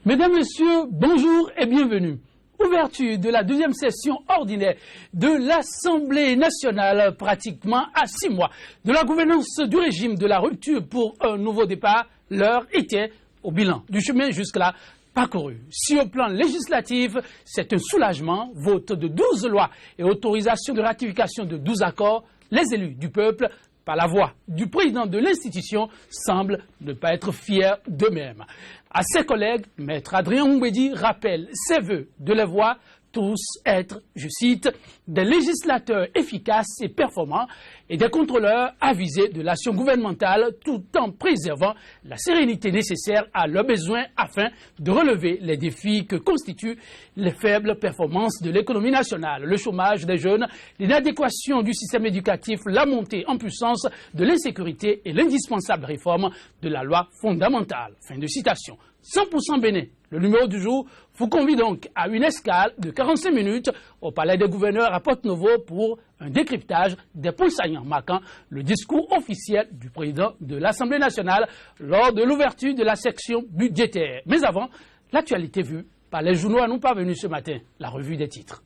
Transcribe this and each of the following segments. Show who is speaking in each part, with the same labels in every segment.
Speaker 1: Mesdames, Messieurs, bonjour et bienvenue. Ouverture de la deuxième session ordinaire de l'Assemblée nationale, pratiquement à 6 mois de la gouvernance du régime de la rupture pour un nouveau départ. L'heure était au bilan du chemin jusque-là parcouru. Sur le plan législatif, c'est un soulagement, vote de 12 lois et autorisation de ratification de 12 accords. Les élus du peuple, par la voix du président de l'institution, semblent ne pas être fiers d'eux-mêmes. À ses collègues, Maître Adrien Oumbedi rappelle ses vœux de les voir tous être, je cite, des législateurs efficaces et performants et des contrôleurs avisés de l'action gouvernementale tout en préservant la sérénité nécessaire à leurs besoins afin de relever les défis que constituent les faibles performances de l'économie nationale, le chômage des jeunes, l'inadéquation du système éducatif, la montée en puissance de l'insécurité et l'indispensable réforme de la loi fondamentale. Fin de citation. 100% Bénin. Le numéro du jour vous convie donc à une escale de 45 minutes au Palais des Gouverneurs à Porte-Novo pour un décryptage des points saillants marquant le discours officiel du président de l'Assemblée nationale lors de l'ouverture de la section budgétaire. Mais avant, l'actualité vue par les journaux à nous parvenus ce matin, la revue des titres.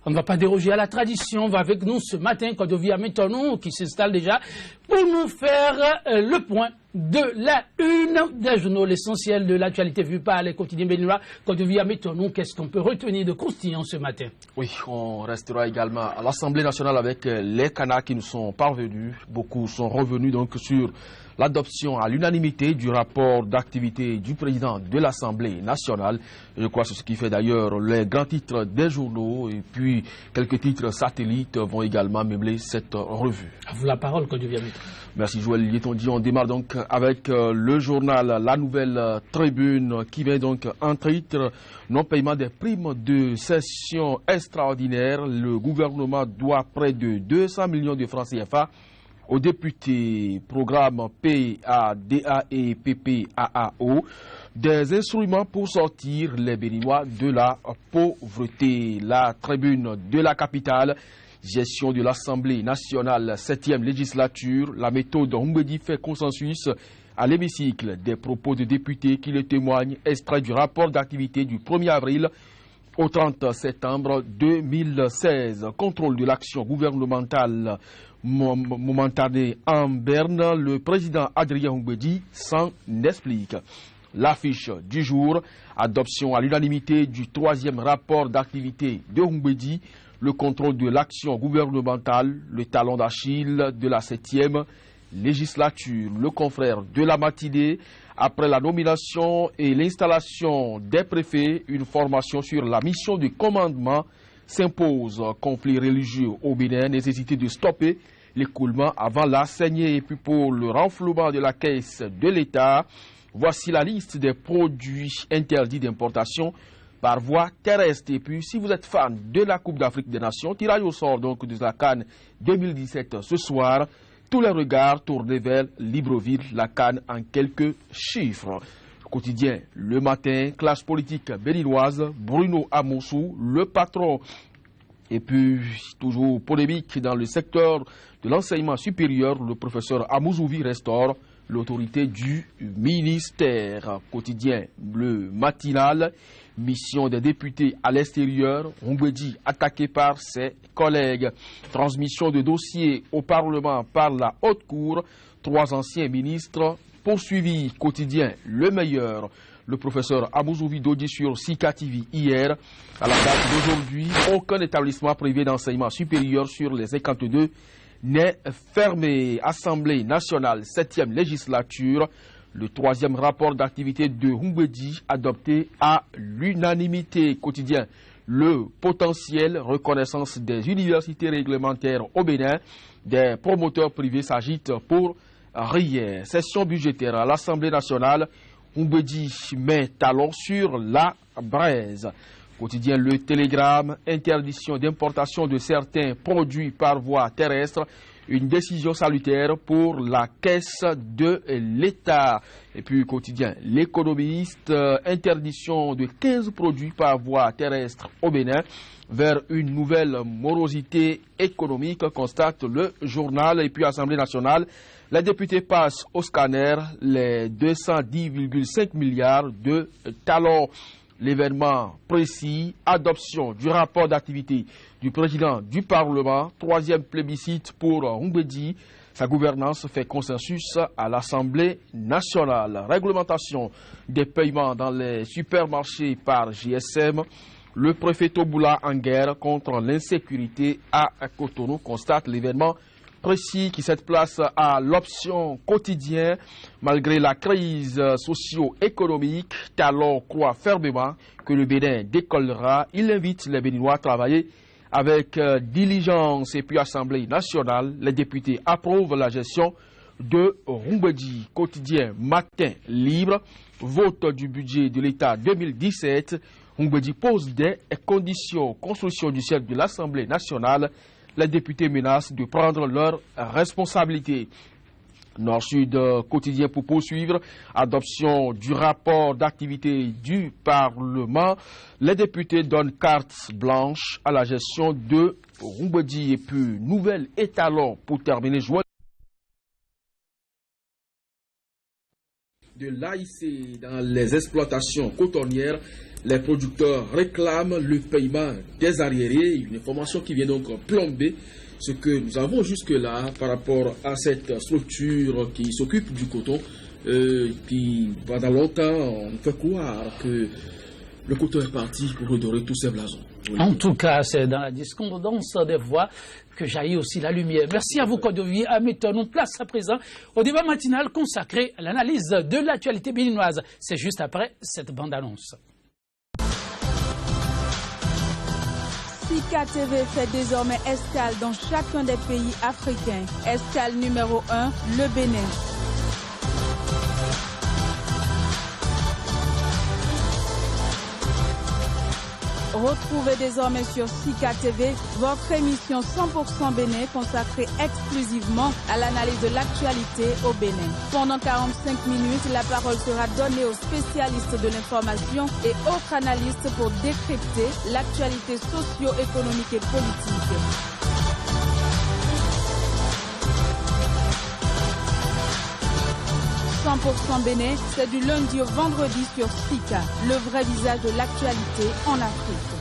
Speaker 1: On ne va pas déroger à la tradition. On va avec nous ce matin, Kodovia Métonou, qui s'installe déjà pour nous faire le point de la une des journaux, l'essentiel de l'actualité vue par les quotidiens béninois. Kodovia Métonou, qu'est-ce qu'on peut retenir de croustillant ce matin? Oui, on restera également à l'Assemblée nationale avec les canards qui nous sont parvenus. Beaucoup sont revenus donc sur l'adoption à l'unanimité du rapport d'activité du président de l'Assemblée nationale. Je crois que c'est ce qui fait d'ailleurs les grands titres des journaux et puis quelques titres satellites vont également meubler cette revue. À vous la parole, Kodovia Métonou. Merci Joël Lietondi. On démarre donc avec le journal La Nouvelle Tribune qui vient donc en titre non-paiement des primes de session extraordinaire. Le gouvernement doit près de 200 millions de francs CFA aux députés, programme PADA et PPAAO, des instruments pour sortir les Béninois de la pauvreté. La tribune de la capitale, gestion de l'Assemblée nationale, 7e législature, la méthode Oumbedi fait consensus à l'hémicycle des propos de députés qui le témoignent, extrait du rapport d'activité du 1er avril au 30 septembre 2016. Contrôle de l'action gouvernementale momentanée en Berne, le président Adrien Oumbedi s'en explique. L'affiche du jour, adoption à l'unanimité du 3e rapport d'activité de Oumbedi, le contrôle de l'action gouvernementale, le talon d'Achille de la 7e législature. Le confrère de la matinée, après la nomination et l'installation des préfets, une formation sur la mission de commandement s'impose. Conflit religieux au Bénin, nécessité de stopper l'écoulement avant la saignée. Et puis pour le renflouement de la caisse de l'État, voici la liste des produits interdits d'importation par voie terrestre. Et puis si vous êtes fan de la Coupe d'Afrique des Nations, tirage au sort donc de la CAN 2017 ce soir, tous les regards tournés vers Libreville, la CAN en quelques chiffres. Quotidien, le matin, classe politique béninoise, Bruno Amoussou, le patron. Et puis, toujours polémique dans le secteur de l'enseignement supérieur, le professeur Amouzouvi restaure l'autorité du ministère. Quotidien, le matinal, mission des députés à l'extérieur, Oumbedi attaqué par ses collègues. Transmission de dossiers au Parlement par la Haute Cour, 3 anciens ministres poursuivis. Quotidien, le meilleur. Le professeur Amouzouvi Dodi sur Sika TV hier. À la date d'aujourd'hui, aucun établissement privé d'enseignement supérieur sur les 52 n'est fermé. Assemblée nationale, 7e législature, le 3e rapport d'activité de Oumbedi adopté à l'unanimité. Quotidien, le potentiel, reconnaissance des universités réglementaires au Bénin, des promoteurs privés s'agitent pour rien. Session budgétaire à l'Assemblée nationale, Oumbedi met talon sur la braise. Quotidien Le Télégramme, interdiction d'importation de certains produits par voie terrestre.
Speaker 2: Une décision salutaire pour la caisse de l'État. Et puis quotidien, l'économiste, interdiction de 15 produits par voie terrestre au Bénin vers une nouvelle morosité économique, constate le journal. Et puis Assemblée nationale, les députés passent au scanner les 210,5 milliards de talons. L'événement précis, adoption du rapport d'activité du président du Parlement, troisième plébiscite pour Humbedi. Sa gouvernance fait consensus à l'Assemblée nationale. Réglementation des paiements dans les supermarchés par GSM. Le préfet Toboula en guerre contre l'insécurité à Cotonou constate l'événement précis qui cède place à l'option quotidien. Malgré la crise socio-économique, Talon croit fermement que le Bénin décollera. Il invite les Béninois à travailler avec diligence. Et puis Assemblée nationale, les députés approuvent la gestion de Humbedi. Quotidien matin libre, vote du budget de l'État 2017. Humbedi pose des conditions. Construction du siège de l'Assemblée nationale. Les députés menacent de prendre leurs responsabilités. Nord-Sud quotidien pour poursuivre. Adoption du rapport d'activité du Parlement. Les députés donnent carte blanche à la gestion de Humbedi. Et puis, nouvel étalon pour terminer. De l'AIC dans les exploitations cotonnières. Les producteurs réclament le paiement des arriérés, une information qui vient donc plomber ce que nous avons jusque-là par rapport à cette structure qui s'occupe du coton, qui pendant longtemps on fait croire que le coton est parti pour redorer tous ses blasons. Oui.
Speaker 1: En tout cas, c'est dans la discordance des voix que jaillit aussi la lumière. Merci à vous, Kodovi Ameton. On place à présent au débat matinal consacré à l'analyse de l'actualité béninoise. C'est juste après cette bande-annonce.
Speaker 3: Sika TV fait désormais escale dans chacun des pays africains. Escale numéro 1, le Bénin. Retrouvez désormais sur Sika TV votre émission 100% Bénin consacrée exclusivement à l'analyse de l'actualité au Bénin. Pendant 45 minutes, la parole sera donnée aux spécialistes de l'information et autres analystes pour décrypter l'actualité socio-économique et politique. « 100% Bénin, c'est du lundi au vendredi sur Sika, le vrai visage de l'actualité en Afrique. »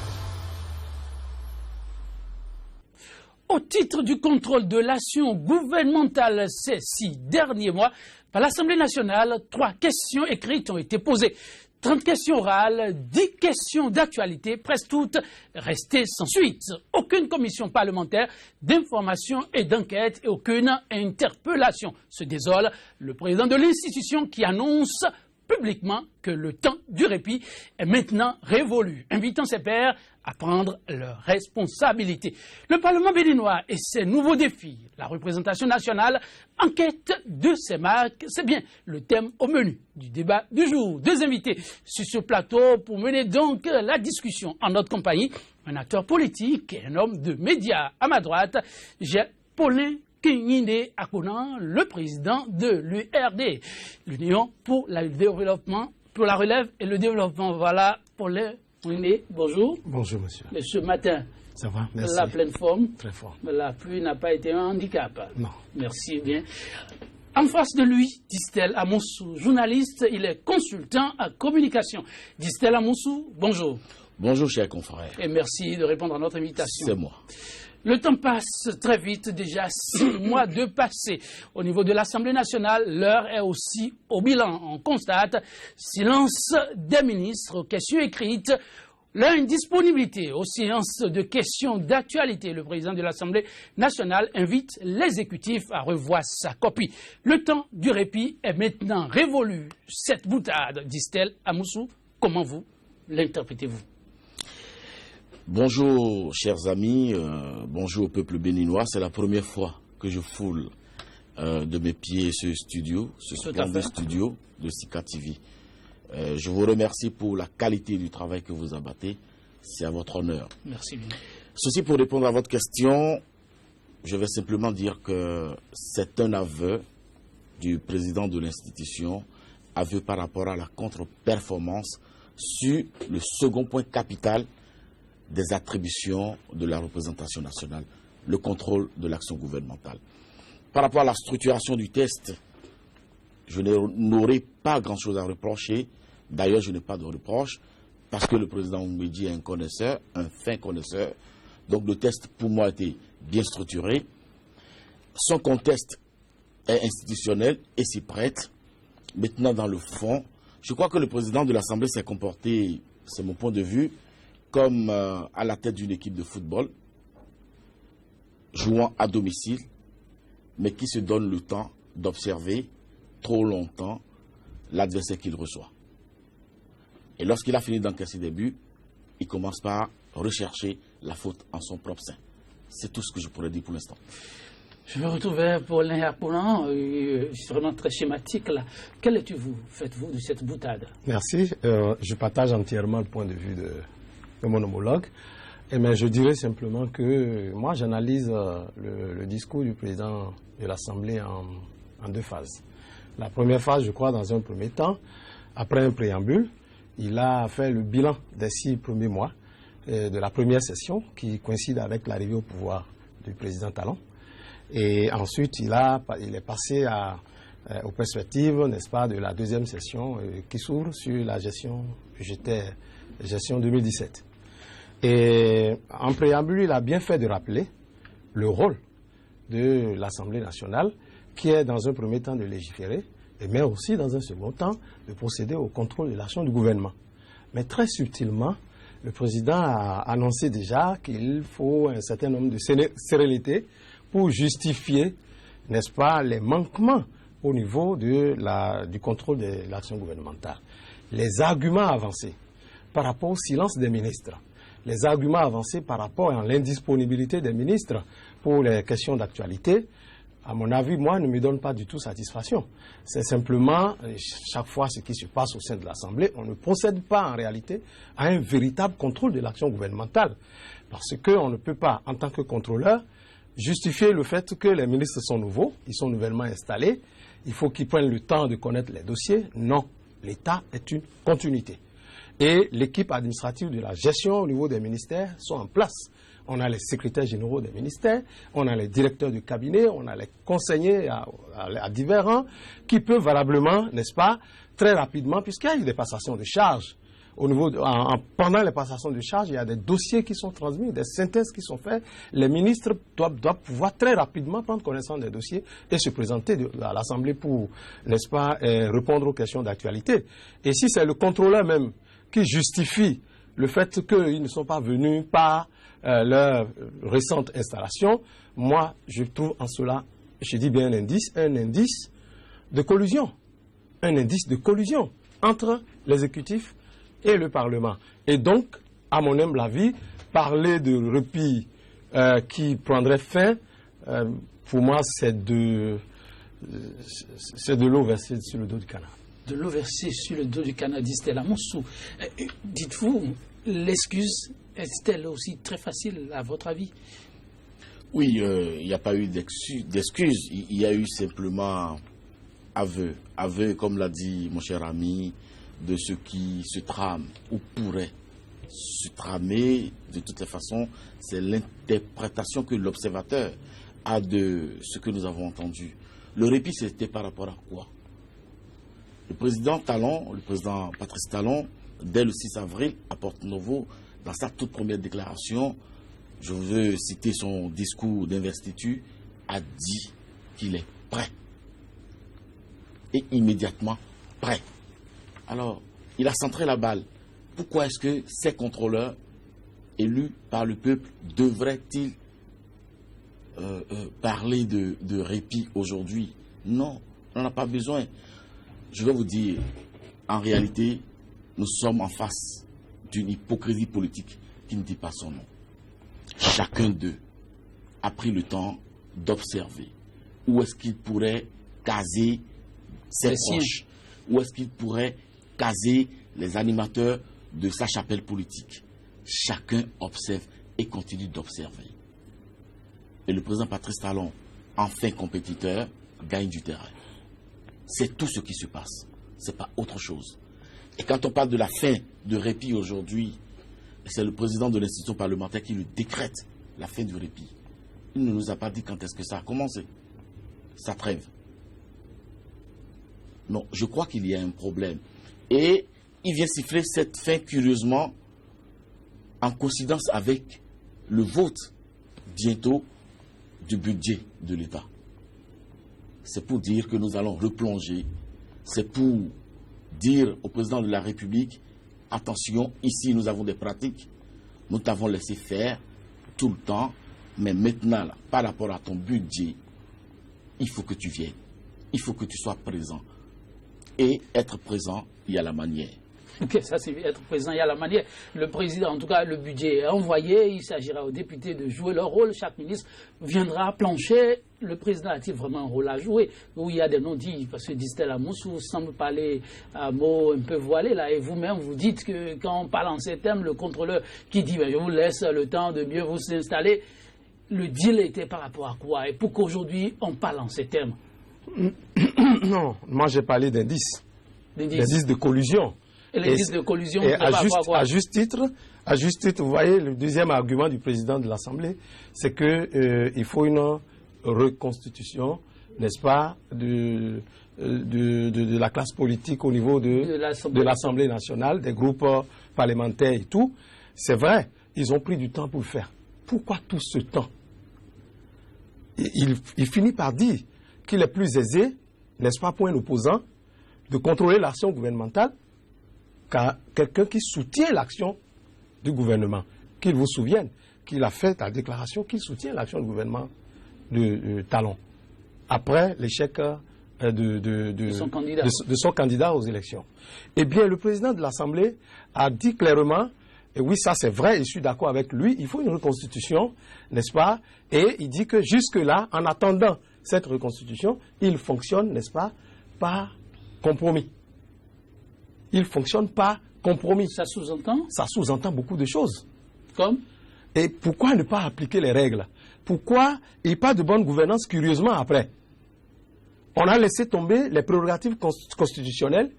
Speaker 1: Au titre du contrôle de l'action gouvernementale ces 6 derniers mois, par l'Assemblée nationale, 3 questions écrites ont été posées. 30 questions orales, 10 questions d'actualité, presque toutes restées sans suite. Aucune commission parlementaire d'information et d'enquête et aucune interpellation. Se désole le président de l'institution qui annonce publiquement que le temps du répit est maintenant révolu, invitant ses pairs à prendre leurs responsabilités. Le Parlement béninois et ses nouveaux défis, la représentation nationale en quête de ses marques, c'est bien le thème au menu du débat du jour. 2 invités sur ce plateau pour mener donc la discussion en notre compagnie, un acteur politique et un homme de médias. À ma droite, j'ai Paulin Kinyinde Akonan, le président de l'URD, l'Union pour le développement, pour la relève et le développement. Voilà, Paulin Kinyinde, bonjour.
Speaker 4: Bonjour, monsieur.
Speaker 1: Et ce matin,
Speaker 4: ça va, merci.
Speaker 1: La pleine forme.
Speaker 4: Très fort.
Speaker 1: La pluie n'a pas été un handicap.
Speaker 4: Non.
Speaker 1: Merci bien. En face de lui, Distel Amoussou, journaliste, il est consultant en communication. Distel Amoussou, bonjour.
Speaker 5: Bonjour, chers confrères.
Speaker 1: Et merci de répondre à notre invitation.
Speaker 5: C'est moi.
Speaker 1: Le temps passe très vite, déjà 6 mois de passé. Au niveau de l'Assemblée nationale, l'heure est aussi au bilan. On constate silence des ministres aux questions écrites, leur indisponibilité aux séances de questions d'actualité. Le président de l'Assemblée nationale invite l'exécutif à revoir sa copie. Le temps du répit est maintenant révolu. Cette boutade, Distel Amoussou, comment vous l'interprétez-vous?
Speaker 5: Bonjour, chers amis, bonjour au peuple béninois. C'est la première fois que je foule de mes pieds ce studio, ce splendide studio de Sika TV. Je vous remercie pour la qualité du travail que vous abattez. C'est à votre honneur.
Speaker 1: Merci bien.
Speaker 5: Ceci pour répondre à votre question. je vais simplement dire que c'est un aveu du président de l'institution, aveu par rapport à la contre-performance sur le second point capital des attributions de la représentation nationale, le contrôle de l'action gouvernementale. Par rapport à la structuration du test, je n'aurai pas grand-chose à reprocher. D'ailleurs, je n'ai pas de reproche parce que le président Mbedi est un connaisseur, un fin connaisseur. Donc le test, pour moi, était bien structuré. Son contexte est institutionnel et s'y prête. Maintenant, dans le fond, je crois que le président de l'Assemblée s'est comporté, c'est mon point de vue, comme à la tête d'une équipe de football, jouant à domicile, mais qui se donne le temps d'observer trop longtemps l'adversaire qu'il reçoit. Et lorsqu'il a fini d'encaisser des buts, il commence par rechercher la faute en son propre sein. C'est tout ce que je pourrais dire pour l'instant.
Speaker 1: Je vais retrouver Paulin Yapoulan, c'est vraiment très schématique là. Quelle lecture faites-vous de cette boutade?
Speaker 4: Merci. Je partage entièrement le point de vue de mon homologue. Mais je dirais simplement que moi j'analyse le discours du président de l'Assemblée en deux phases. La première phase, je crois, dans un premier temps, après un préambule, il a fait le bilan des 6 premiers mois de la première session qui coïncide avec l'arrivée au pouvoir du président Talon. Et ensuite, il est passé aux perspectives, n'est-ce pas, de la deuxième session qui s'ouvre sur la gestion 2017. Et en préambule, il a bien fait de rappeler le rôle de l'Assemblée nationale, qui est dans un premier temps de légiférer, mais aussi dans un second temps de procéder au contrôle de l'action du gouvernement. Mais très subtilement, le président a annoncé déjà qu'il faut un certain nombre de sérénité pour justifier, n'est-ce pas, les manquements au niveau du contrôle de l'action gouvernementale. Les arguments avancés par rapport au silence des ministres, les arguments avancés par rapport à l'indisponibilité des ministres pour les questions d'actualité, à mon avis, moi, ne me donne pas du tout satisfaction. C'est simplement, chaque fois, ce qui se passe au sein de l'Assemblée, on ne procède pas en réalité à un véritable contrôle de l'action gouvernementale. Parce qu'on ne peut pas, en tant que contrôleur, justifier le fait que les ministres sont nouveaux, ils sont nouvellement installés, il faut qu'ils prennent le temps de connaître les dossiers. Non, l'État est une continuité. Et l'équipe administrative de la gestion au niveau des ministères sont en place. On a les secrétaires généraux des ministères, on a les directeurs du cabinet, on a les conseillers à divers rangs qui peuvent valablement, n'est-ce pas, très rapidement, puisqu'il y a eu des passations de charges. Pendant les passations de charges, il y a des dossiers qui sont transmis, des synthèses qui sont faites. Les ministres doivent pouvoir très rapidement prendre connaissance des dossiers et se présenter à l'Assemblée pour, n'est-ce pas, répondre aux questions d'actualité. Et si c'est le contrôleur même qui justifie le fait qu'ils ne sont pas venus par leur récente installation, moi, je trouve en cela, je dis bien un indice de collusion. Un indice de collusion entre l'exécutif et le Parlement. Et donc, à mon humble avis, parler de répit qui prendrait fin, pour moi, c'est de l'eau versée sur le dos du canard.
Speaker 1: De l'eau versée sur le dos du canard, dit Stella Moussou. Dites-vous, l'excuse est-elle aussi très facile, à votre avis?
Speaker 5: Oui, il n'y a pas eu d'excuse. Il y a eu simplement aveu. Aveu, comme l'a dit mon cher ami, de ce qui se trame ou pourrait se tramer. De toutes les façons, c'est l'interprétation que l'observateur a de ce que nous avons entendu. Le répit, c'était par rapport à quoi? Le président Talon, le président Patrice Talon, dès le 6 avril, à Porto Novo, dans sa toute première déclaration, je veux citer son discours d'investiture, a dit qu'il est prêt. Et immédiatement prêt. Alors, il a centré la balle. Pourquoi est-ce que ces contrôleurs élus par le peuple devraient-ils parler de répit aujourd'hui? Non, on n'en a pas besoin. Je vais vous dire, en réalité, nous sommes en face d'une hypocrisie politique qui ne dit pas son nom. Chacun d'eux a pris le temps d'observer où est-ce qu'il pourrait caser ses proches, où est-ce qu'il pourrait caser les animateurs de sa chapelle politique. Chacun observe et continue d'observer. et le président Patrice Talon, enfin compétiteur, gagne du terrain. C'est tout ce qui se passe. Ce n'est pas autre chose. Et quand on parle de la fin de répit aujourd'hui, c'est le président de l'institution parlementaire qui le décrète, la fin du répit. Il ne nous a pas dit quand est-ce que ça a commencé. Ça trêve. Non, je crois qu'il y a un problème. Et il vient siffler cette fin curieusement en coïncidence avec le vote bientôt du budget de l'État. C'est pour dire que nous allons replonger. C'est pour dire au président de la République, attention, ici nous avons des pratiques, nous t'avons laissé faire tout le temps, mais maintenant, là, par rapport à ton budget, il faut que tu viennes, il faut que tu sois présent. Et être présent, il y a la manière.
Speaker 1: Ok, ça c'est être présent, il y a la manière. Le président, en tout cas, le budget est envoyé, il s'agira aux députés de jouer leur rôle, chaque ministre viendra plancher. Le président a-t-il vraiment un rôle à jouer? Où il y a des non-dits, parce que Distel Amoussou semble parler à mots un peu voilés, là, et vous-même vous dites que quand on parle en ces termes, le contrôleur qui dit je vous laisse le temps de mieux vous installer, le deal était par rapport à quoi? Et pour qu'aujourd'hui on parle en ces termes?
Speaker 4: Non, moi j'ai parlé d'indices. D'indices de collusion.
Speaker 1: Et l'indice de collusion,
Speaker 4: à juste titre, vous voyez, le deuxième argument du président de l'Assemblée, c'est qu'il faut une reconstitution, n'est-ce pas, de la classe politique au niveau de l'Assemblée nationale, des groupes parlementaires et tout. C'est vrai, ils ont pris du temps pour le faire. Pourquoi tout ce temps? Il finit par dire qu'il est plus aisé, n'est-ce pas, pour un opposant, de contrôler l'action gouvernementale qu'à quelqu'un qui soutient l'action du gouvernement. Qu'il vous souvienne qu'il a fait la déclaration qu'il soutient l'action du gouvernement de Talon, après l'échec de son candidat aux élections. Eh bien, le président de l'Assemblée a dit clairement, et oui, ça c'est vrai, et je suis d'accord avec lui, il faut une reconstitution, n'est-ce pas? Et il dit que jusque-là, en attendant cette reconstitution, il fonctionne, n'est-ce pas, par compromis. Il fonctionne par compromis.
Speaker 1: Ça sous-entend?
Speaker 4: Ça sous-entend beaucoup de choses.
Speaker 1: Comme?
Speaker 4: Et pourquoi ne pas appliquer les règles? Pourquoi il n'y a pas de bonne gouvernance curieusement après? On a laissé tomber les prérogatives constitutionnelles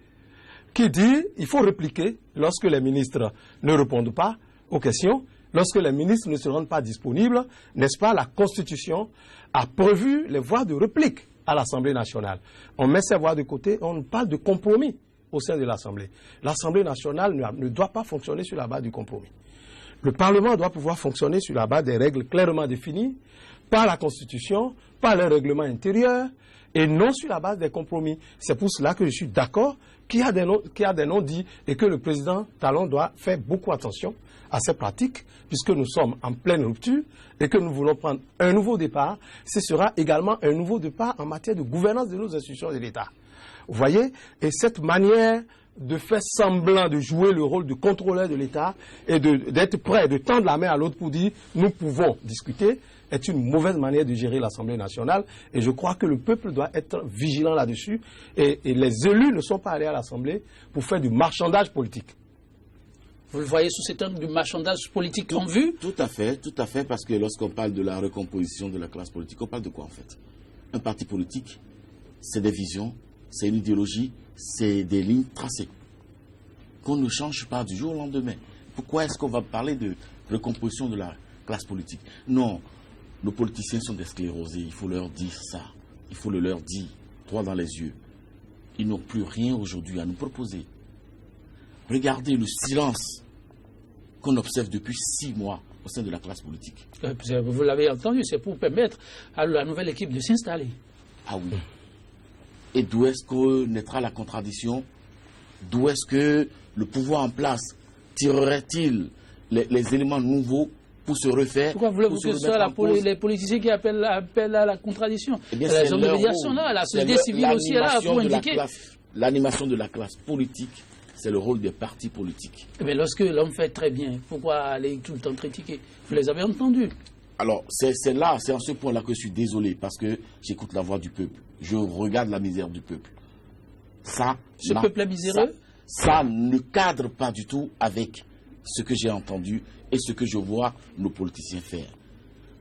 Speaker 4: qui disent qu'il faut répliquer lorsque les ministres ne répondent pas aux questions, lorsque les ministres ne se rendent pas disponibles, n'est-ce pas? La Constitution a prévu les voies de réplique à l'Assemblée nationale. On met ces voies de côté, on parle de compromis au sein de l'Assemblée. L'Assemblée nationale ne doit pas fonctionner sur la base du compromis. Le Parlement doit pouvoir fonctionner sur la base des règles clairement définies par la Constitution, par le règlement intérieur, et non sur la base des compromis. C'est pour cela que je suis d'accord qu'il y a des non-dits et que le président Talon doit faire beaucoup attention à ces pratiques, puisque nous sommes en pleine rupture et que nous voulons prendre un nouveau départ. Ce sera également un nouveau départ en matière de gouvernance de nos institutions de l'État. Vous voyez? Et cette manière de faire semblant de jouer le rôle de contrôleur de l'État et d'être prêt, de tendre la main à l'autre pour dire nous pouvons discuter, est une mauvaise manière de gérer l'Assemblée nationale. Et je crois que le peuple doit être vigilant là-dessus. Et les élus ne sont pas allés à l'Assemblée pour faire du marchandage politique.
Speaker 1: Vous le voyez sous cet angle du marchandage politique en vue?
Speaker 5: Tout à fait, parce que lorsqu'on parle de la recomposition de la classe politique, on parle de quoi en fait? Un parti politique, c'est des visions, c'est une idéologie, c'est des lignes tracées qu'on ne change pas du jour au lendemain. Pourquoi est-ce qu'on va parler de recomposition de la classe politique? Non, nos politiciens sont des sclérosés, il faut leur dire ça, il faut le leur dire, droit dans les yeux. Ils n'ont plus rien aujourd'hui à nous proposer. Regardez le silence qu'on observe depuis 6 mois au sein de la classe politique.
Speaker 1: Vous l'avez entendu, c'est pour permettre à la nouvelle équipe de s'installer.
Speaker 5: Ah oui. Et d'où est-ce que naîtra la contradiction? D'où est-ce que le pouvoir en place tirerait-il les éléments nouveaux pour se refaire?
Speaker 1: Pourquoi voulez-vous que ce soit les politiciens qui appellent à la contradiction?
Speaker 5: Eh bien,
Speaker 1: la zone de médiation là, la société civile aussi est là pour indiquer.
Speaker 5: L'animation de la classe politique, c'est le rôle des partis politiques.
Speaker 1: Mais lorsque l'homme fait très bien, pourquoi aller tout le temps critiquer? Vous les avez entendus?
Speaker 5: Alors, c'est en ce point-là que je suis désolé, parce que j'écoute la voix du peuple. Je regarde la misère du peuple.
Speaker 1: Ce peuple est miséreux?
Speaker 5: Ça ne cadre pas du tout avec ce que j'ai entendu et ce que je vois nos politiciens faire.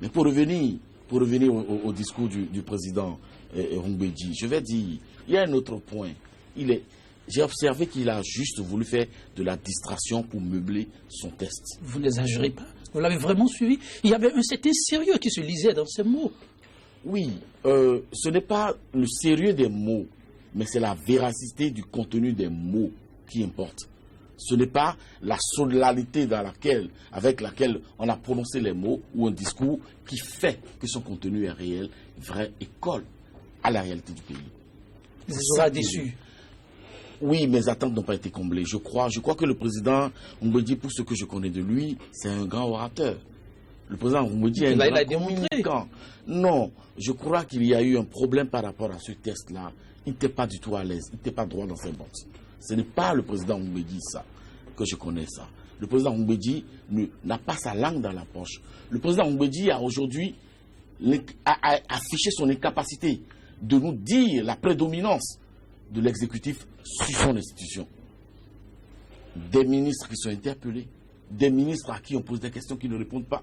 Speaker 5: Mais pour revenir pour revenir au discours du président Humbedji, je vais dire, il y a un autre point. J'ai observé qu'il a juste voulu faire de la distraction pour meubler son test.
Speaker 1: Vous n'exagérez pas. Vous l'avez vraiment suivi. Il y avait un certain sérieux qui se lisait dans ces mots.
Speaker 5: Oui, ce n'est pas le sérieux des mots, mais c'est la véracité du contenu des mots qui importe. Ce n'est pas la solennité avec laquelle on a prononcé les mots ou un discours qui fait que son contenu est réel, vrai et colle à la réalité du pays.
Speaker 1: Vous serez déçu.
Speaker 5: Oui, mes attentes n'ont pas été comblées. Je crois que le président Humbedji, pour ce que je connais de lui, c'est un grand orateur. Le président Humbedji est un grand communicant. Non, je crois qu'il y a eu un problème par rapport à ce test-là. Il n'était pas du tout à l'aise, il n'était pas droit dans ses bottes. Ce n'est pas le président Humbedji, ça, que je connais ça. Le président Humbedji n'a pas sa langue dans la poche. Le président Humbedji a aujourd'hui affiché son incapacité de nous dire la prédominance de l'exécutif sur son institution. Des ministres qui sont interpellés, des ministres à qui on pose des questions qui ne répondent pas.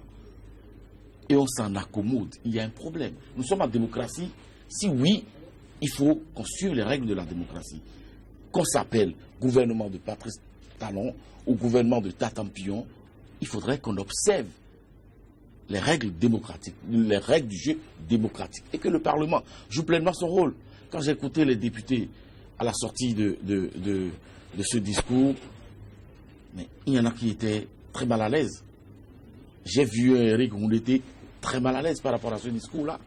Speaker 5: Et on s'en accommode. Il y a un problème. Nous sommes en démocratie. Si oui, il faut qu'on suive les règles de la démocratie. Qu'on s'appelle gouvernement de Patrice Talon ou gouvernement de Tatampion, il faudrait qu'on observe les règles démocratiques, les règles du jeu démocratique. Et que le Parlement joue pleinement son rôle. Quand j'ai écouté les députés à la sortie de ce discours, mais il y en a qui étaient très mal à l'aise. J'ai vu Eric Houndété très mal à l'aise par rapport à ce discours-là.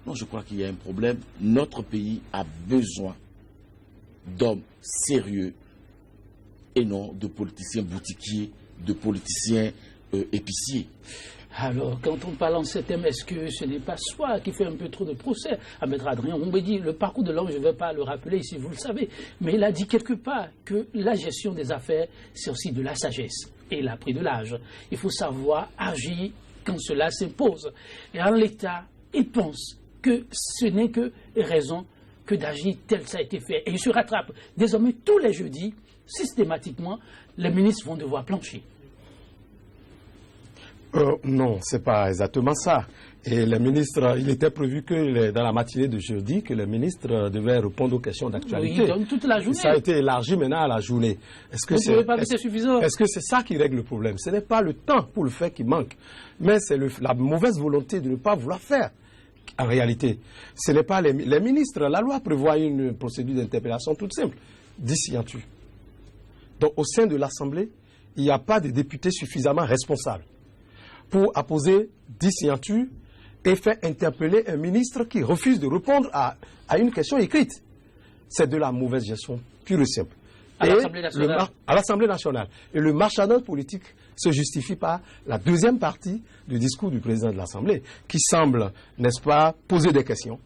Speaker 5: Non, je crois qu'il y a un problème. Notre pays a besoin d'hommes sérieux et non de politiciens boutiquiers, de politiciens épiciers.
Speaker 1: Alors, quand on parle en ces thèmes, est-ce que ce n'est pas soi qui fait un peu trop de procès à Maître Adrien Humbedji? Le parcours de l'homme, je ne vais pas le rappeler ici, vous le savez, mais il a dit quelque part que la gestion des affaires, c'est aussi de la sagesse. Et il a pris de l'âge. Il faut savoir agir quand cela s'impose. Et en l'état, il pense que ce n'est que raison que d'agir tel ça a été fait. Et il se rattrape. Désormais, tous les jeudis, systématiquement, les ministres vont devoir plancher.
Speaker 4: Non, ce n'est pas exactement ça. Et les ministres, il était prévu que dans la matinée de jeudi, que les ministres devaient répondre aux questions d'actualité.
Speaker 1: Oui, donc toute la journée.
Speaker 4: Ça a été élargi maintenant à la journée. Est-ce que
Speaker 1: vous ne pouvez pas que c'est suffisant?
Speaker 4: Est-ce que c'est ça qui règle le problème? Ce n'est pas le temps pour le faire qui manque, mais c'est la mauvaise volonté de ne pas vouloir faire. En réalité, ce n'est pas les ministres. La loi prévoit une procédure d'interpellation toute simple, 10 signatures. Donc au sein de l'Assemblée, il n'y a pas de députés suffisamment responsables pour apposer 10 signatures et faire interpeller un ministre qui refuse de répondre à une question écrite. C'est de la mauvaise gestion pure et simple.
Speaker 1: À l'Assemblée nationale.
Speaker 4: À l'Assemblée nationale. Et le marchandage politique se justifie par la deuxième partie du discours du président de l'Assemblée, qui semble, n'est-ce pas, poser des questions,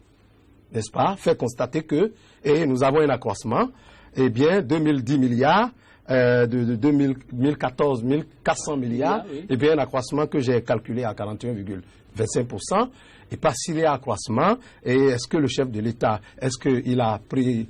Speaker 4: n'est-ce pas, faire constater que, et nous avons un accroissement, eh bien, 2010 milliards, de 2014, 1400 milliards,
Speaker 1: oui.
Speaker 4: Et bien un accroissement que j'ai calculé à 41,25%. Et par s'il y a accroissement, et est-ce que le chef de l'État, est-ce qu'il a pris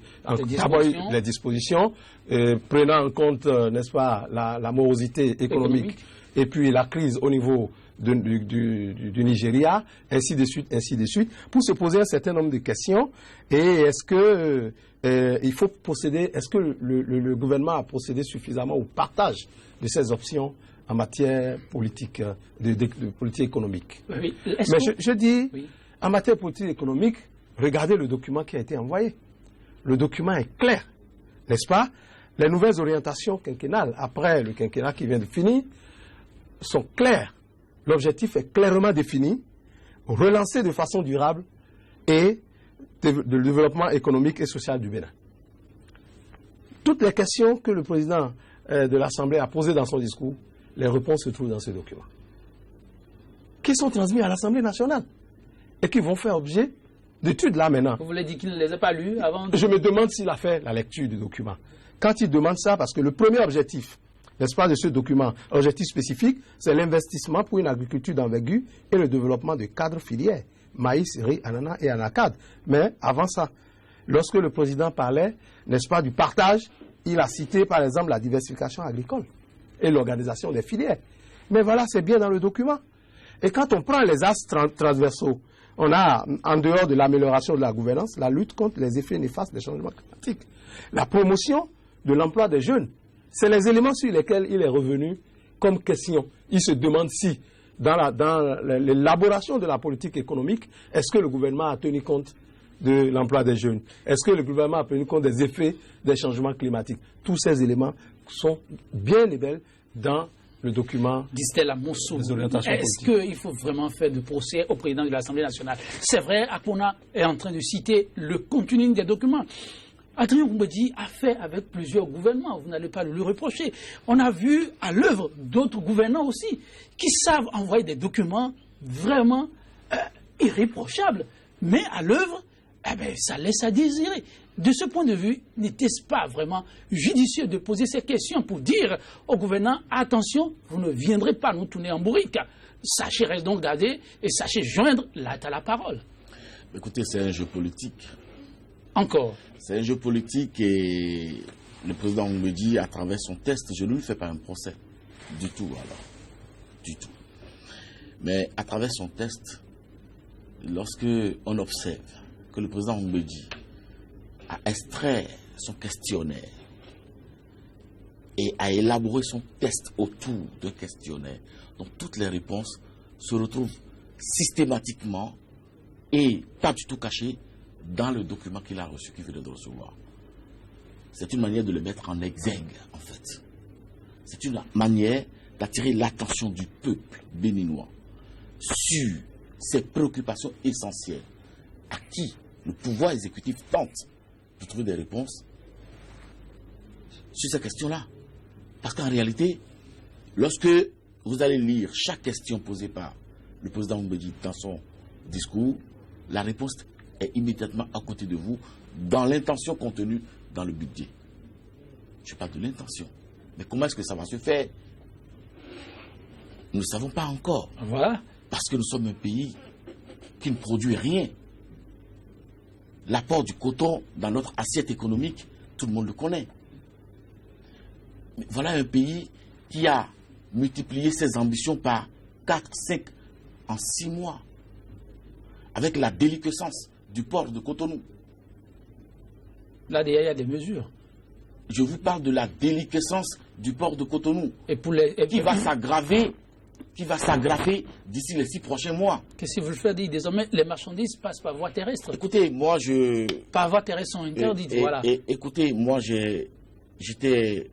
Speaker 4: les dispositions, prenant en compte, n'est-ce pas, la morosité économique et puis la crise au niveau du Nigeria, ainsi de suite, pour se poser un certain nombre de questions. Et est-ce que il faut procéder, est-ce que le gouvernement a procédé suffisamment au partage de ces options en matière politique, de politique économique?
Speaker 1: Oui.
Speaker 4: Mais je dis, oui, en matière politique économique, regardez le document qui a été envoyé. Le document est clair, n'est-ce pas? Les nouvelles orientations quinquennales, après le quinquennat qui vient de finir, sont claires. L'objectif est clairement défini, relancer de façon durable et le développement économique et social du Bénin. Toutes les questions que le président de l'Assemblée a posées dans son discours, les réponses se trouvent dans ce document, qui sont transmis à l'Assemblée nationale et qui vont faire objet d'études là maintenant.
Speaker 1: Vous voulez dire qu'il ne les a pas lus avant?
Speaker 4: Je me demande s'il a fait la lecture du document. Quand il demande ça, parce que le premier objectif, n'est-ce pas, de ce document, objectif spécifique, c'est l'investissement pour une agriculture d'envergure et le développement de cadres filières, maïs, riz, ananas et anacades. Mais avant ça, lorsque le président parlait, n'est-ce pas, du partage, il a cité par exemple la diversification agricole et l'organisation des filières. Mais voilà, c'est bien dans le document. Et quand on prend les axes transversaux, on a, en dehors de l'amélioration de la gouvernance, la lutte contre les effets néfastes des changements climatiques, la promotion de l'emploi des jeunes. C'est les éléments sur lesquels il est revenu comme question. Il se demande si, dans l'élaboration de la politique économique, est-ce que le gouvernement a tenu compte de l'emploi des jeunes? Est-ce que le gouvernement a tenu compte des effets des changements climatiques? Tous ces éléments sont bien et belles dans le document
Speaker 1: Distel Amosso. Est-ce qu'il faut vraiment faire de procès au président de l'Assemblée nationale? C'est vrai, Akpona est en train de citer le contenu des documents. Adrien Oumbédi a fait avec plusieurs gouvernements, vous n'allez pas le lui reprocher. On a vu à l'œuvre d'autres gouvernants aussi qui savent envoyer des documents vraiment irréprochables. Mais à l'œuvre, ça laisse à désirer. De ce point de vue, n'était-ce pas vraiment judicieux de poser ces questions pour dire aux gouvernants, attention, vous ne viendrez pas nous tourner en bourrique. Sachez rester donc garder et sachez joindre à la parole.
Speaker 5: Écoutez, c'est un jeu politique.
Speaker 1: Encore.
Speaker 5: C'est un jeu politique et le président Oumbédi, à travers son test, je ne lui fais pas un procès. Du tout, alors. Du tout. Mais à travers son test, lorsque on observe que le président Oumbédi a extrait son questionnaire et a élaboré son test autour d'un questionnaire, donc toutes les réponses se retrouvent systématiquement et pas du tout cachées dans le document qu'il a reçu, qu'il venait de recevoir. C'est une manière de le mettre en exergue, en fait. C'est une manière d'attirer l'attention du peuple béninois sur ses préoccupations essentielles à qui le pouvoir exécutif tente de trouver des réponses sur ces questions-là. Parce qu'en réalité, lorsque vous allez lire chaque question posée par le président Oumbédi dans son discours, la réponse est immédiatement à côté de vous dans l'intention contenue dans le budget. Je parle de l'intention. Mais comment est-ce que ça va se faire? Nous ne savons pas encore.
Speaker 1: Voilà.
Speaker 5: Parce que nous sommes un pays qui ne produit rien. L'apport du coton dans notre assiette économique, tout le monde le connaît. Mais voilà un pays qui a multiplié ses ambitions par 4, 5 en 6 mois. Avec la déliquescence du port de Cotonou.
Speaker 1: Là, il y a des mesures.
Speaker 5: Je vous parle de la déliquescence du port de Cotonou.
Speaker 1: Et
Speaker 5: qui va s'aggraver d'ici les 6 prochains mois.
Speaker 1: Qu'est-ce que vous faites dire? Désormais, les marchandises passent par voie terrestre.
Speaker 5: Écoutez, moi,
Speaker 1: par voie terrestre sont interdites, voilà.
Speaker 5: Écoutez, moi, j'étais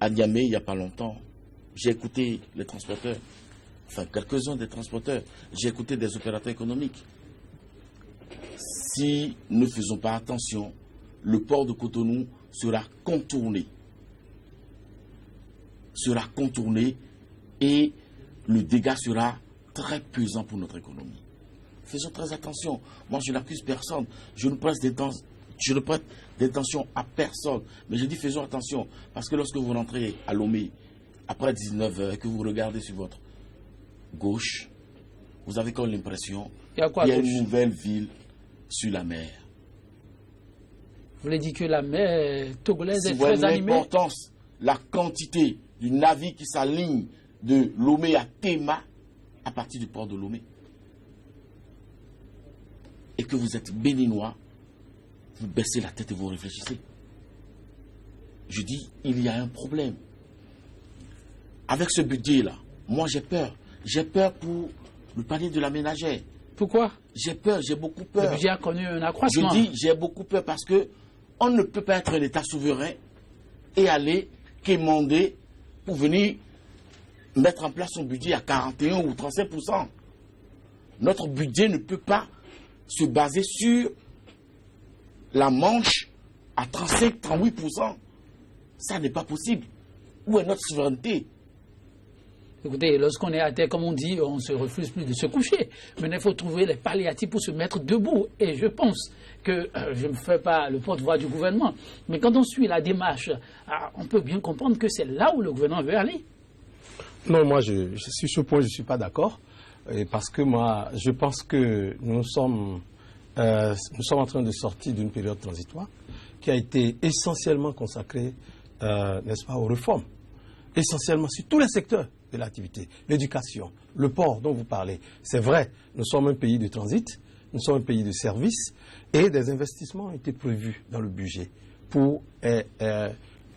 Speaker 5: à Niamey il n'y a pas longtemps. J'ai écouté les transporteurs, enfin quelques-uns des transporteurs. J'ai écouté des opérateurs économiques. Si nous ne faisons pas attention, le port de Cotonou sera contourné. Et le dégât sera très pesant pour notre économie. Faisons très attention. Moi, je n'accuse personne. Je ne prête d'intention à personne. Mais je dis faisons attention. Parce que lorsque vous rentrez à Lomé, après 19h, et que vous regardez sur votre gauche, vous avez comme l'impression qu'il y a une nouvelle ville sur la mer.
Speaker 1: Vous voulez dire que la mer togolaise est
Speaker 5: très
Speaker 1: animée?
Speaker 5: L'importance, la quantité du navire qui s'aligne de Lomé à Tema à partir du port de Lomé. Et que vous êtes béninois, vous baissez la tête et vous réfléchissez. Je dis, il y a un problème. Avec ce budget-là, moi j'ai peur. J'ai peur pour le panier de la ménagère.
Speaker 1: Pourquoi?
Speaker 5: J'ai peur, j'ai beaucoup peur.
Speaker 1: Le budget a connu un accroissement.
Speaker 5: Je dis, j'ai beaucoup peur parce que on ne peut pas être un État souverain et aller quémander pour venir mettre en place son budget à 41 ou 35%. Notre budget ne peut pas se baser sur la manche à 35-38%. Ça n'est pas possible. Où est notre souveraineté?
Speaker 1: Écoutez, lorsqu'on est à terre, comme on dit, on ne se refuse plus de se coucher. Maintenant, il faut trouver les palliatifs pour se mettre debout. Et je pense que je ne fais pas le porte-voix du gouvernement. Mais quand on suit la démarche, on peut bien comprendre que c'est là où le gouvernement veut aller.
Speaker 4: Non, moi, sur ce point, je ne suis pas d'accord. Parce que moi, je pense que nous sommes en train de sortir d'une période transitoire qui a été essentiellement consacrée, n'est-ce pas, aux réformes. Essentiellement sur tous les secteurs. de l'activité. L'éducation, le port dont vous parlez, c'est vrai, nous sommes un pays de transit, nous sommes un pays de services et des investissements ont été prévus dans le budget pour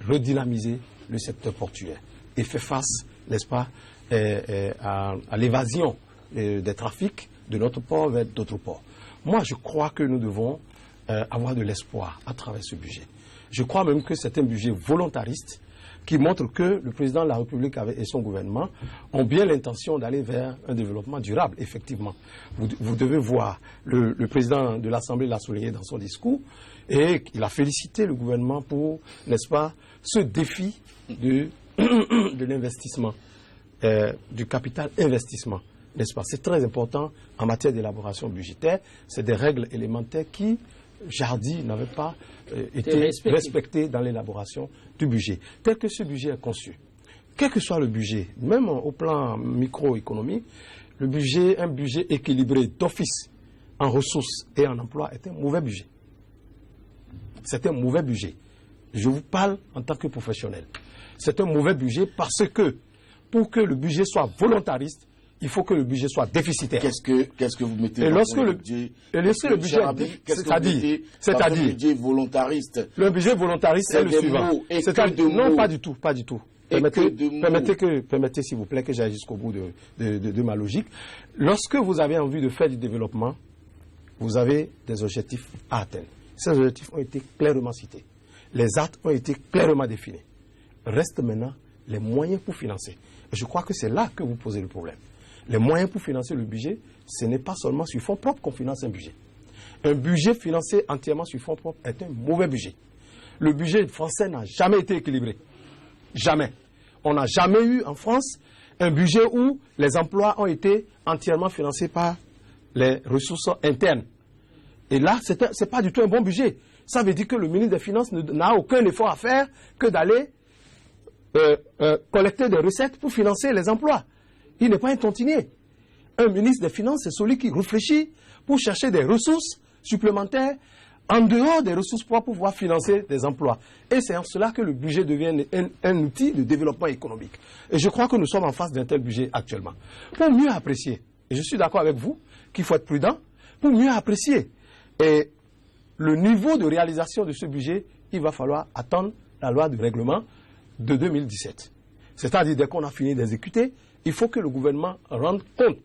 Speaker 4: redynamiser le secteur portuaire et faire face, n'est-ce pas, à l'évasion des trafics de notre port vers d'autres ports. Moi, je crois que nous devons avoir de l'espoir à travers ce budget. Je crois même que c'est un budget volontariste qui montre que le président de la République et son gouvernement ont bien l'intention d'aller vers un développement durable, effectivement. Vous devez voir, le président de l'Assemblée l'a souligné dans son discours, et il a félicité le gouvernement pour, n'est-ce pas, ce défi de l'investissement, du capital investissement, n'est-ce pas. C'est très important en matière d'élaboration budgétaire. C'est des règles élémentaires qui, jadis, n'avaient pas été respectées dans l'élaboration du budget. Tel que ce budget est conçu, quel que soit le budget, même au plan microéconomie, un budget équilibré d'office en ressources et en emploi est un mauvais budget. C'est un mauvais budget. Je vous parle en tant que professionnel. C'est un mauvais budget parce que pour que le budget soit volontariste, il faut que le budget soit déficitaire.
Speaker 5: Qu'est-ce que vous mettez
Speaker 4: dans
Speaker 5: le budget?
Speaker 4: Le budget, c'est-à-dire
Speaker 5: volontariste.
Speaker 4: Le budget volontariste est le suivant. Non, pas du tout. Permettez s'il vous plaît que j'aille jusqu'au bout de ma logique. Lorsque vous avez envie de faire du développement, vous avez des objectifs à atteindre. Ces objectifs ont été clairement cités. Les actes ont été clairement définis. Restent maintenant les moyens pour financer. Et je crois que c'est là que vous posez le problème. Les moyens pour financer le budget, ce n'est pas seulement sur fonds propres qu'on finance un budget. Un budget financé entièrement sur fonds propres est un mauvais budget. Le budget français n'a jamais été équilibré. Jamais. On n'a jamais eu en France un budget où les emplois ont été entièrement financés par les ressources internes. Et là, ce n'est pas du tout un bon budget. Ça veut dire que le ministre des Finances n'a aucun effort à faire que d'aller collecter des recettes pour financer les emplois. Il n'est pas un tontinier. Un ministre des Finances, c'est celui qui réfléchit pour chercher des ressources supplémentaires en dehors des ressources pour pouvoir financer des emplois. Et c'est en cela que le budget devient un outil de développement économique. Et je crois que nous sommes en face d'un tel budget actuellement. Pour mieux apprécier, et je suis d'accord avec vous, qu'il faut être prudent, pour mieux apprécier le niveau de réalisation de ce budget, il va falloir attendre la loi de règlement de 2017. C'est-à-dire, dès qu'on a fini d'exécuter, il faut que le gouvernement rende compte.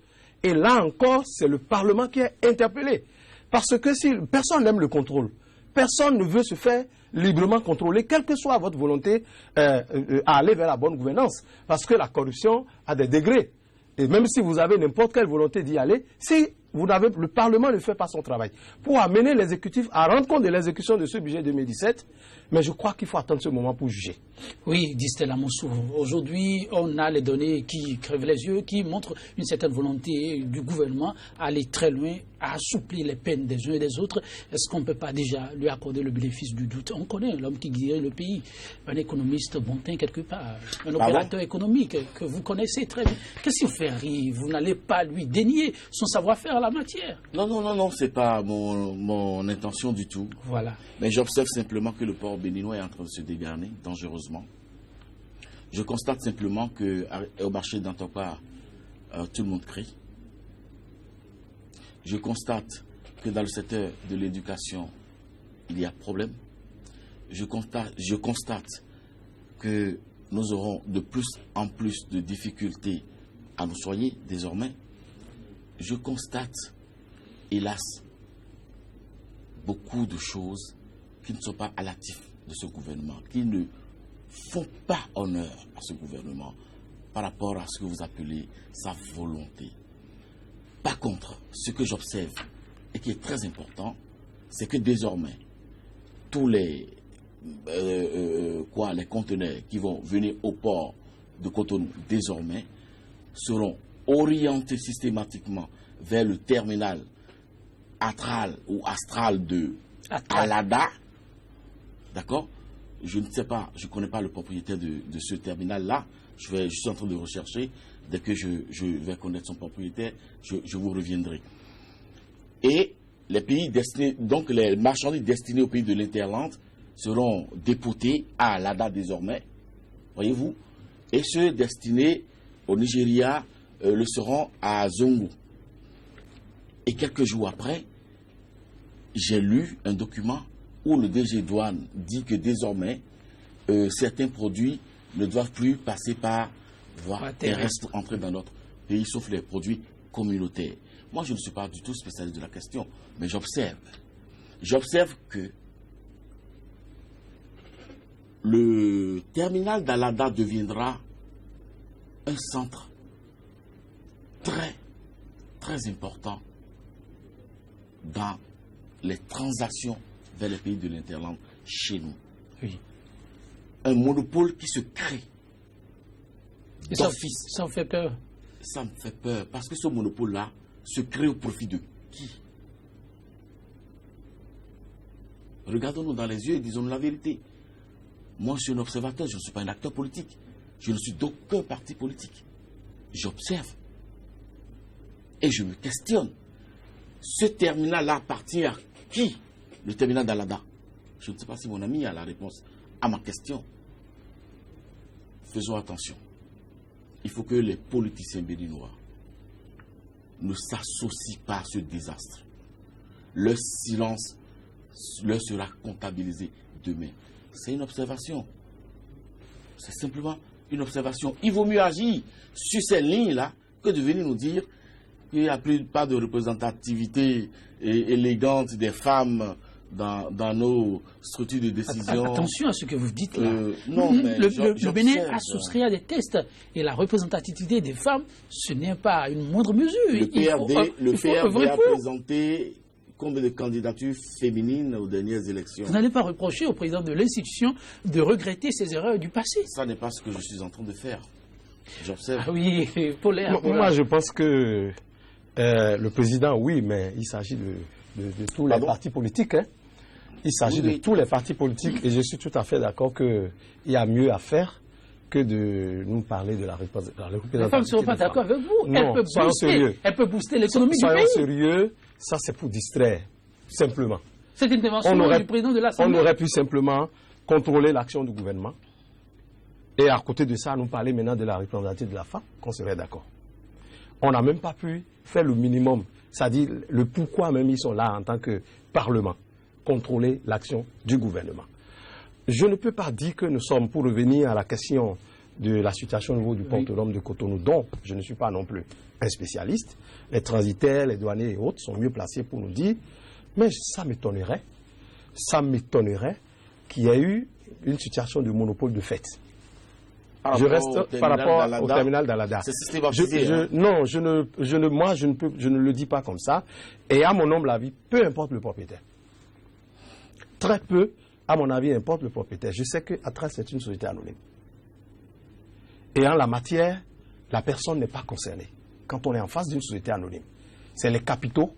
Speaker 4: Et là encore, c'est le Parlement qui est interpellé. Parce que si personne n'aime le contrôle, personne ne veut se faire librement contrôler, quelle que soit votre volonté à aller vers la bonne gouvernance. Parce que la corruption a des degrés. Et même si vous avez n'importe quelle volonté d'y aller, si le Parlement ne fait pas son travail pour amener l'exécutif à rendre compte de l'exécution de ce budget 2017, mais je crois qu'il faut attendre ce moment pour juger.
Speaker 1: Oui, dit Stella Moussou. Aujourd'hui, on a les données qui crèvent les yeux, qui montrent une certaine volonté du gouvernement à aller très loin, à assouplir les peines des uns et des autres. Est-ce qu'on ne peut pas déjà lui accorder le bénéfice du doute? On connaît l'homme qui guérit le pays, un économiste bon teint quelque part, un opérateur économique que vous connaissez très bien. Qu'est-ce qui vous fait rire? Vous n'allez pas lui dénier son savoir-faire en la matière?
Speaker 5: Non, c'est pas mon intention du tout.
Speaker 1: Voilà.
Speaker 5: Mais j'observe simplement que le port béninois est en train de se dégarner dangereusement. Je constate simplement qu'au marché d'Antokwa, tout le monde crie. Je constate que dans le secteur de l'éducation, il y a problème. Je constate que nous aurons de plus en plus de difficultés à nous soigner désormais. Je constate, hélas, beaucoup de choses qui ne sont pas à l'actif de ce gouvernement, qui ne font pas honneur à ce gouvernement par rapport à ce que vous appelez sa volonté. Par contre, ce que j'observe et qui est très important, c'est que désormais, tous les conteneurs qui vont venir au port de Cotonou, désormais, seront orientés systématiquement vers le terminal astral ou astral de Alada. D'accord? Je ne sais pas, je ne connais pas le propriétaire de ce terminal-là. Je suis en train de rechercher. Dès que je vais connaître son propriétaire, je vous reviendrai. Et les pays destinés, donc les marchandises destinées aux pays de l'Interland seront déportés à Alada désormais, voyez-vous, et ceux destinés au Nigeria le seront à Zongo. Et quelques jours après, j'ai lu un document où le DG Douane dit que désormais, certains produits ne doivent plus passer par voie terrestre, entrer dans notre pays, sauf les produits communautaires. Moi, je ne suis pas du tout spécialiste de la question, mais j'observe. J'observe que le terminal d'Alada deviendra un centre très, très important dans les transactions vers les pays de l'Interland chez nous.
Speaker 1: Oui.
Speaker 5: Un monopole qui se crée d'office.
Speaker 1: Ça me fait peur.
Speaker 5: Ça me fait peur parce que ce monopole-là se crée au profit de qui? Regardons-nous dans les yeux et disons-nous la vérité. Moi, je suis un observateur, je ne suis pas un acteur politique. Je ne suis d'aucun parti politique. J'observe. Et je me questionne. Ce terminal-là appartient à qui? Le terminal d'Alada. Je ne sais pas si mon ami a la réponse à ma question. Faisons attention. Il faut que les politiciens béninois ne s'associent pas à ce désastre. Leur silence leur sera comptabilisé demain. C'est une observation. C'est simplement une observation. Il vaut mieux agir sur ces lignes-là que de venir nous dire qu'il n'y a pas de représentativité élégante des femmes dans nos structures de décision.
Speaker 1: Attention à ce que vous dites là.
Speaker 5: Non, mais
Speaker 1: le Bénin a souscrit à des tests et la représentativité des femmes, ce n'est pas une moindre mesure.
Speaker 5: Le PRD a présenté combien de candidatures féminines aux dernières élections?
Speaker 1: Vous n'allez pas reprocher au président de l'institution de regretter ses erreurs du passé.
Speaker 5: Ça n'est pas ce que je suis en train de faire. J'observe.
Speaker 1: Ah oui, Polaire.
Speaker 4: Moi, je pense que le président, oui, mais il s'agit de tous les partis politiques. Hein. Il s'agit de tous les partis politiques et je suis tout à fait d'accord qu'il y a mieux à faire que de nous parler de la représentation.
Speaker 1: Les femmes ne seront pas d'accord avec vous.
Speaker 4: Non,
Speaker 1: elle peut booster l'économie du pays.
Speaker 4: Soyons sérieux, ça c'est pour distraire, simplement.
Speaker 1: Cette intervention du président de l'Assemblée.
Speaker 4: On aurait pu simplement contrôler l'action du gouvernement et à côté de ça, nous parler maintenant de la représentativité de la femme, qu'on serait d'accord. On n'a même pas pu faire le minimum, c'est-à-dire le pourquoi même ils sont là en tant que Parlement, contrôler l'action du gouvernement. Je ne peux pas dire que nous sommes, pour revenir à la question de la situation au niveau du port autonome de Cotonou, dont je ne suis pas non plus un spécialiste. Les transitaires, les douaniers et autres sont mieux placés pour nous dire, mais ça m'étonnerait qu'il y ait eu une situation de monopole de fait. Je reste par rapport au terminal d'Alada.
Speaker 5: C'est systématisé.
Speaker 4: Non, je ne le dis pas comme ça. Et à mon humble avis, peu importe le propriétaire. Très peu, à mon avis, importe le propriétaire. Je sais qu'Atral, c'est une société anonyme. Et en la matière, la personne n'est pas concernée. Quand on est en face d'une société anonyme, c'est les capitaux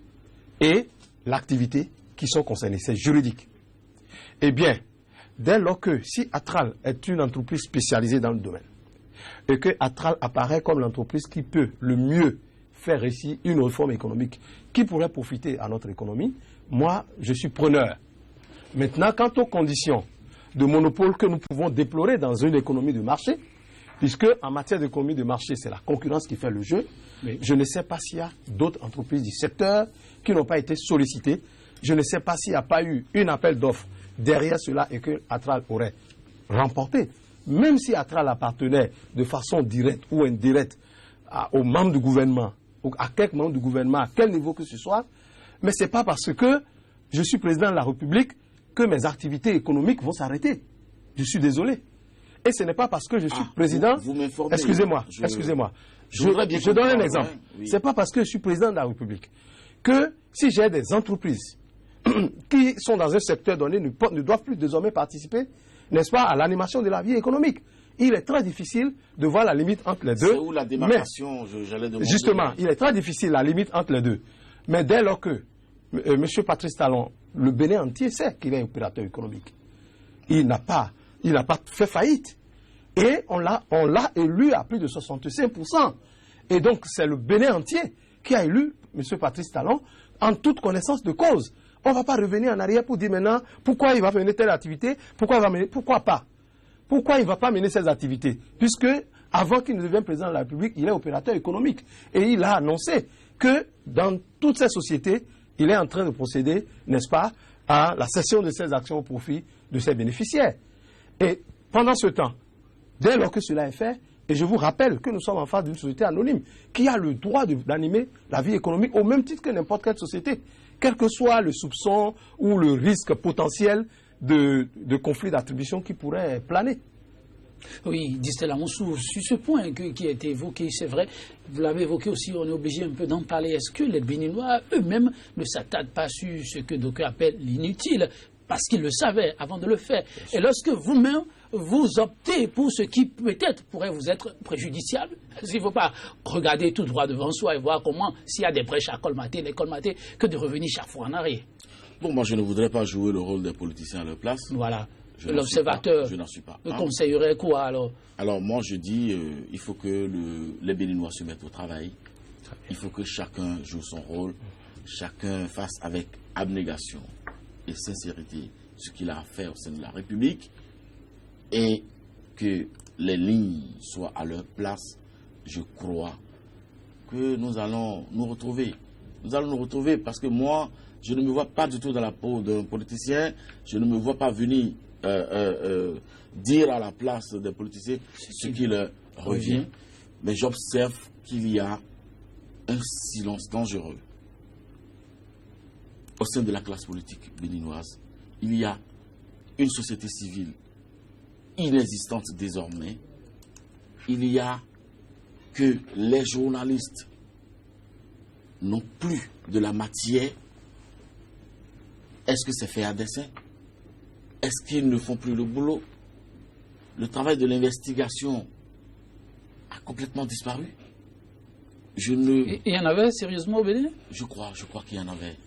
Speaker 4: et l'activité qui sont concernés. C'est juridique. Eh bien, dès lors que si Atral est une entreprise spécialisée dans le domaine et que Atral apparaît comme l'entreprise qui peut le mieux faire réussir une réforme économique qui pourrait profiter à notre économie, moi, je suis preneur. Maintenant, quant aux conditions de monopole que nous pouvons déplorer dans une économie de marché, puisque en matière d'économie de marché, c'est la concurrence qui fait le jeu, mais je ne sais pas s'il y a d'autres entreprises du secteur qui n'ont pas été sollicitées. Je ne sais pas s'il n'y a pas eu un appel d'offres derrière cela et que Atral aurait remporté. Même si Atral appartenait de façon directe ou indirecte aux membres du gouvernement, ou à quelques membres du gouvernement, à quel niveau que ce soit, mais ce n'est pas parce que je suis président de la République que mes activités économiques vont s'arrêter. Je suis désolé. Et ce n'est pas parce que je suis président...
Speaker 5: Vous m'informez.
Speaker 4: Excusez-moi. Je donne un exemple.
Speaker 5: Oui.
Speaker 4: Ce n'est pas parce que je suis président de la République que si j'ai des entreprises qui sont dans un secteur donné ne doivent plus désormais participer, n'est-ce pas, à l'animation de la vie économique. Il est très difficile de voir la limite entre les deux.
Speaker 5: C'est où la démarcation, j'allais demander.
Speaker 4: Justement, il est très difficile la limite entre les deux. Mais dès lors que M. Patrice Talon, le Bénin entier sait qu'il est opérateur économique. Il n'a pas fait faillite. Et on l'a élu à plus de 65%. Et donc, c'est le Bénin entier qui a élu M. Patrice Talon en toute connaissance de cause. On ne va pas revenir en arrière pour dire maintenant pourquoi il va mener telle activité, pourquoi pas. Pourquoi il ne va pas mener ces activités? Puisque, avant qu'il ne devienne président de la République, il est opérateur économique. Et il a annoncé que dans toutes ces sociétés, il est en train de procéder, n'est-ce pas, à la cession de ses actions au profit de ses bénéficiaires. Et pendant ce temps, dès lors que cela est fait, et je vous rappelle que nous sommes en face d'une société anonyme qui a le droit d'animer la vie économique au même titre que n'importe quelle société, quel que soit le soupçon ou le risque potentiel de conflit d'attribution qui pourrait planer.
Speaker 1: Oui, Distella Moussou, sur ce point qui a été évoqué, c'est vrai, vous l'avez évoqué aussi, on est obligé un peu d'en parler. Est-ce que les Béninois eux-mêmes ne s'attardent pas sur ce que d'aucuns appellent l'inutile, parce qu'ils le savaient avant de le faire? Et lorsque vous-même, vous optez pour ce qui peut-être pourrait vous être préjudiciable, il ne faut pas regarder tout droit devant soi et voir comment, s'il y a des brèches à colmater, les colmater, que de revenir chaque fois en arrière.
Speaker 5: Bon, moi je ne voudrais pas jouer le rôle des politiciens à leur place.
Speaker 1: Voilà. L'observateur,
Speaker 5: je n'en suis pas.
Speaker 1: Le conseillerait quoi alors?
Speaker 5: Alors moi je dis, il faut que les Béninois se mettent au travail. Il faut que chacun joue son rôle. Chacun fasse avec abnégation et sincérité ce qu'il a à faire au sein de la République. Et que les lignes soient à leur place. Je crois que nous allons nous retrouver. Nous allons nous retrouver parce que moi, je ne me vois pas du tout dans la peau d'un politicien. Je ne me vois pas venir dire à la place des politiciens ce qui leur revient. Mais j'observe qu'il y a un silence dangereux au sein de la classe politique béninoise. Il y a une société civile inexistante désormais. Il y a que les journalistes n'ont plus de la matière. Est-ce que c'est fait à dessein? Est-ce qu'ils ne font plus le boulot? Le travail de l'investigation a complètement disparu.
Speaker 1: Il y en avait sérieusement au Bénin?
Speaker 5: Je crois qu'il y en avait.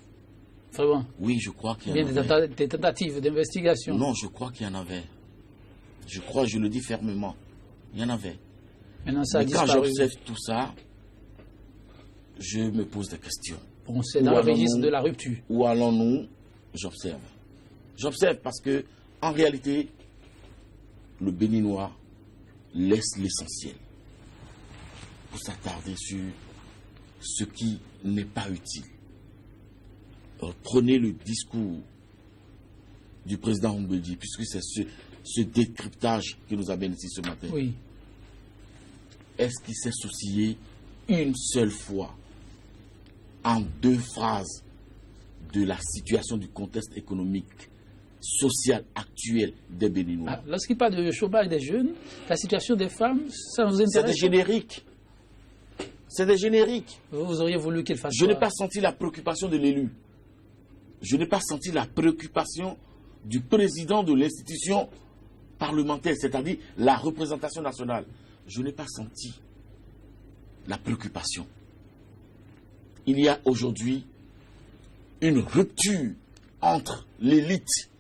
Speaker 1: Vraiment?
Speaker 5: Oui, je crois qu'il y en avait.
Speaker 1: Des tentatives d'investigation?
Speaker 5: Non, je crois qu'il y en avait. Je le dis fermement. Il y en avait.
Speaker 1: Maintenant, ça a disparu.
Speaker 5: Quand j'observe tout ça, je me pose des questions.
Speaker 1: Bon, c'est dans le registre de la rupture.
Speaker 5: Où allons-nous? J'observe. J'observe parce que, en réalité, le Béninois laisse l'essentiel pour s'attarder sur ce qui n'est pas utile. Prenez le discours du président Mbedi, puisque c'est ce décryptage qui nous amène ici ce matin.
Speaker 1: Oui.
Speaker 5: Est-ce qu'il s'est soucié une seule fois, en 2 phrases, de la situation du contexte économique, social actuel des Béninois?
Speaker 1: Lorsqu'il parle de chômage des jeunes, la situation des femmes, ça nous intéresse?
Speaker 5: C'est des génériques. C'est des génériques.
Speaker 1: Vous auriez voulu qu'il fasse
Speaker 5: Je n'ai pas senti la préoccupation de l'élu. Je n'ai pas senti la préoccupation du président de l'institution parlementaire, c'est-à-dire la représentation nationale. Je n'ai pas senti la préoccupation. Il y a aujourd'hui une rupture entre l'élite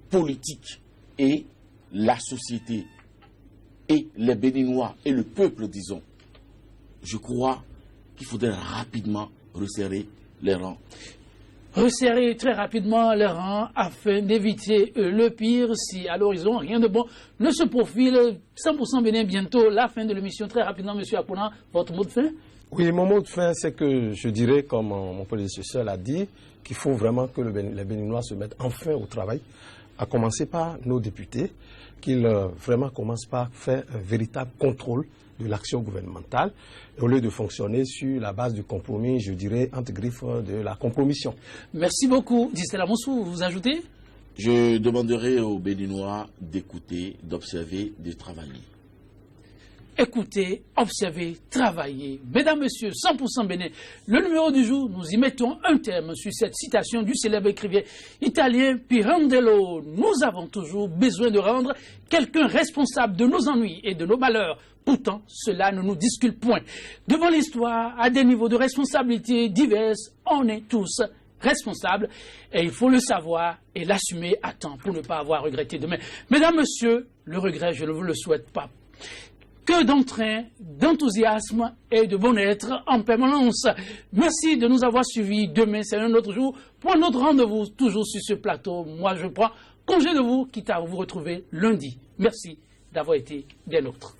Speaker 5: politique et la société, et les Béninois et le peuple, disons. Je crois qu'il faudrait rapidement resserrer les rangs.
Speaker 1: Resserrer très rapidement les rangs afin d'éviter le pire si à l'horizon rien de bon ne se profile. 100% Bénin bientôt, la fin de l'émission. Très rapidement, M. Akuna, votre mot de fin?
Speaker 4: Oui, mon mot de fin, c'est que je dirais, comme mon prédécesseur l'a dit, qu'il faut vraiment que les Béninois se mettent enfin au travail, à commencer par nos députés, qu'ils vraiment commencent par faire un véritable contrôle de l'action gouvernementale, au lieu de fonctionner sur la base du compromis, je dirais, entre griffes de la compromission.
Speaker 1: Merci beaucoup. Distella Moussou, vous ajoutez?
Speaker 5: Je demanderai aux Béninois d'écouter, d'observer, de travailler.
Speaker 1: Écoutez, observez, travaillez. Mesdames, Messieurs, 100% Bénin. Le numéro du jour, nous y mettons un terme sur cette citation du célèbre écrivain italien Pirandello. Nous avons toujours besoin de rendre quelqu'un responsable de nos ennuis et de nos malheurs. Pourtant, cela ne nous discute point. Devant l'histoire, à des niveaux de responsabilité divers, on est tous responsables et il faut le savoir et l'assumer à temps pour ne pas avoir à regretter demain. Mesdames, Messieurs, le regret, je ne vous le souhaite pas. Que d'entrain, d'enthousiasme et de bon-être en permanence. Merci de nous avoir suivis. Demain, c'est un autre jour pour un autre rendez-vous, toujours sur ce plateau. Moi, je prends congé de vous, quitte à vous retrouver lundi. Merci. d'avoir été des nôtres.